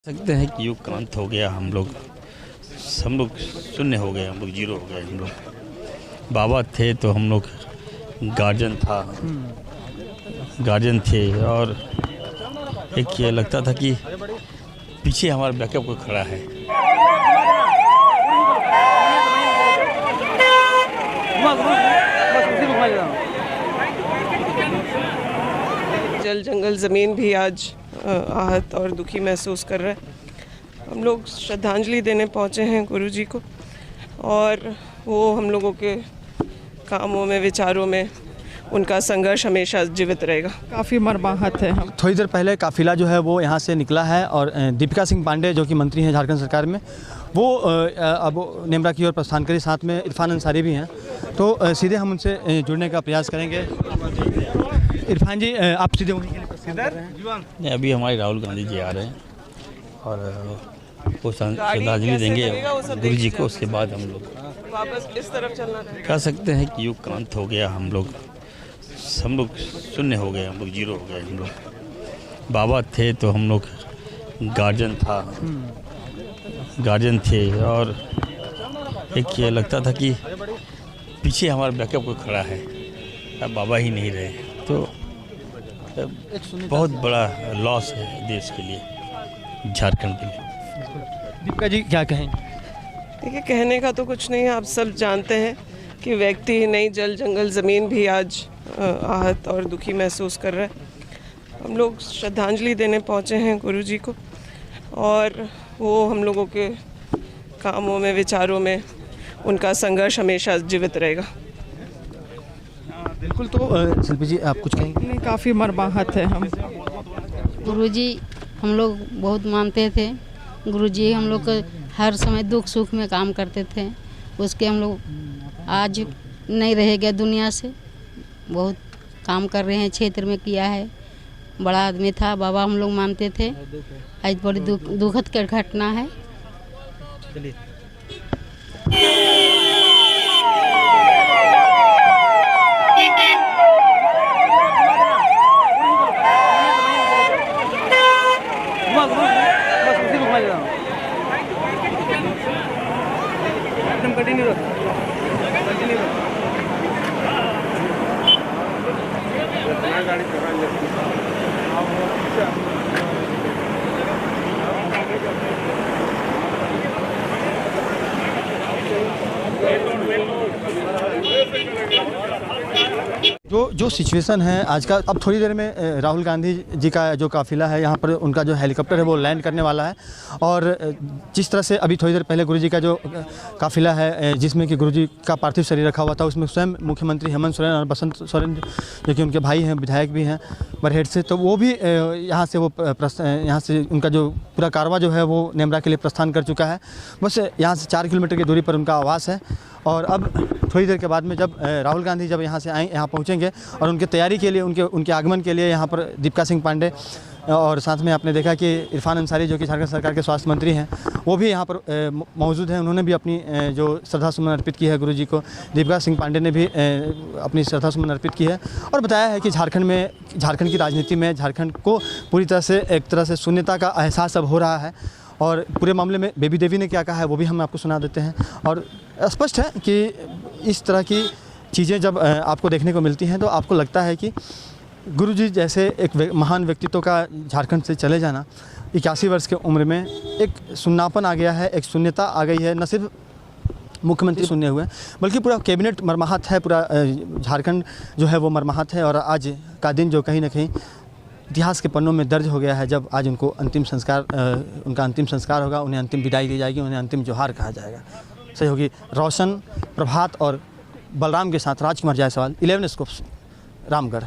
सकते हैं कि युग क्रांत हो गया। हम लोग शून्य हो गए, हम लोग जीरो हो गए। हम लोग बाबा थे तो हम लोग गार्जियन थे और एक ये लगता था कि पीछे हमारा बैकअप कोई खड़ा है। जल जंगल ज़मीन भी आज आहत और दुखी महसूस कर रहा है। हम लोग श्रद्धांजलि देने पहुँचे हैं गुरुजी को और वो हम लोगों के कामों में, विचारों में उनका संघर्ष हमेशा जीवित रहेगा। काफ़ी मर्माहत है। हम थोड़ी देर पहले काफिला जो है वो यहाँ से निकला है और दीपिका सिंह पांडे जो कि मंत्री हैं झारखंड सरकार में, वो अब नेमरा की ओर प्रस्थान करें। साथ में इरफान अंसारी भी हैं, तो सीधे हम उनसे जुड़ने का प्रयास करेंगे। इरफान जी, आप सीधे वहीं के लिए प्रस्थान कर रहे हैं? अभी हमारे राहुल गांधी जी आ रहे हैं और वो श्रद्धांजलि देंगे गुरु जी को। उसके बाद हम लोग वापस इस तरफ चलना रहेगा। कह सकते हैं कि युग क्रांत हो गया। हम लोग शून्य हो गए, हम लोग जीरो हो गए। हम लोग बाबा थे तो हम लोग गार्जियन थे और एक ये लगता था कि पीछे हमारा बैकअप कोई खड़ा है। अब बाबा ही नहीं रहे तो बहुत बड़ा लॉस है देश के लिए, झारखंड के लिए। दीपिका जी क्या कहेंगे? देखिए, कहने का तो कुछ नहीं है। आप सब जानते हैं कि व्यक्ति ही नहीं, जल जंगल ज़मीन भी आज आहत और दुखी महसूस कर रहा है। हम लोग श्रद्धांजलि देने पहुँचे हैं गुरुजी को और वो हम लोगों के कामों में, विचारों में उनका संघर्ष हमेशा जीवित रहेगा। बिल्कुल। तो शिल्पी जी, आप कुछ कहेंगे? नहीं, काफ़ी मर्माहत है। हम गुरुजी हम लोग बहुत मानते थे। गुरुजी हम लोग को हर समय दुख सुख में काम करते थे। उसके हम लोग आज नहीं रह गया दुनिया से। बहुत काम कर रहे हैं, क्षेत्र में किया है। बड़ा आदमी था, बाबा हम लोग मानते थे। आज बड़ी दुखद घटना है। जो सिचुएशन है आज का, अब थोड़ी देर में राहुल गांधी जी का जो काफिला है यहाँ पर, उनका जो हेलीकॉप्टर है वो लैंड करने वाला है। और जिस तरह से अभी थोड़ी देर पहले गुरुजी का जो काफिला है जिसमें कि गुरुजी का पार्थिव शरीर रखा हुआ था, उसमें स्वयं मुख्यमंत्री हेमंत सोरेन और बसंत सोरेन जो कि उनके भाई हैं, विधायक भी हैं बरहेट से, तो वो भी यहाँ से उनका जो पूरा कारवां जो है वो नेमरा के लिए प्रस्थान कर चुका है। बस यहाँ से 4 किलोमीटर की दूरी पर उनका आवास है। और अब थोड़ी देर के बाद में जब राहुल गांधी जब यहाँ से यहाँ पहुँचेंगे और उनके तैयारी के लिए, उनके आगमन के लिए यहाँ पर दीपिका सिंह पांडे और साथ में आपने देखा कि इरफान अंसारी जो कि झारखंड सरकार के स्वास्थ्य मंत्री हैं, वो भी यहाँ पर मौजूद हैं। उन्होंने भी अपनी जो श्रद्धा सुमन अर्पित की है गुरुजी को। दीपिका सिंह पांडे ने भी अपनी श्रद्धा सुमन अर्पित की है और बताया है कि झारखंड की राजनीति में झारखंड को पूरी तरह से एक तरह से शून्यता का एहसास अब हो रहा है। और पूरे मामले में बेबी देवी ने क्या कहा है वो भी हम आपको सुना देते हैं। और स्पष्ट है कि इस तरह की चीज़ें जब आपको देखने को मिलती हैं तो आपको लगता है कि गुरुजी जैसे एक महान व्यक्तित्व का झारखंड से चले जाना, 81 वर्ष की उम्र में एक सुन्नापन आ गया है, एक शून्यता आ गई है। न सिर्फ मुख्यमंत्री शून्य हुए बल्कि पूरा कैबिनेट मर्माहत है, पूरा झारखंड जो है वो मर्माहत है। और आज का दिन जो कहीं ना कहीं इतिहास के पन्नों में दर्ज हो गया है, जब आज उनका अंतिम संस्कार होगा, उन्हें अंतिम विदाई दी जाएगी, उन्हें अंतिम जोहार कहा जाएगा। सही होगी। रोशन, प्रभात और बलराम के साथ राजकुमार जायसवाल, 11 स्कोप्स, रामगढ़।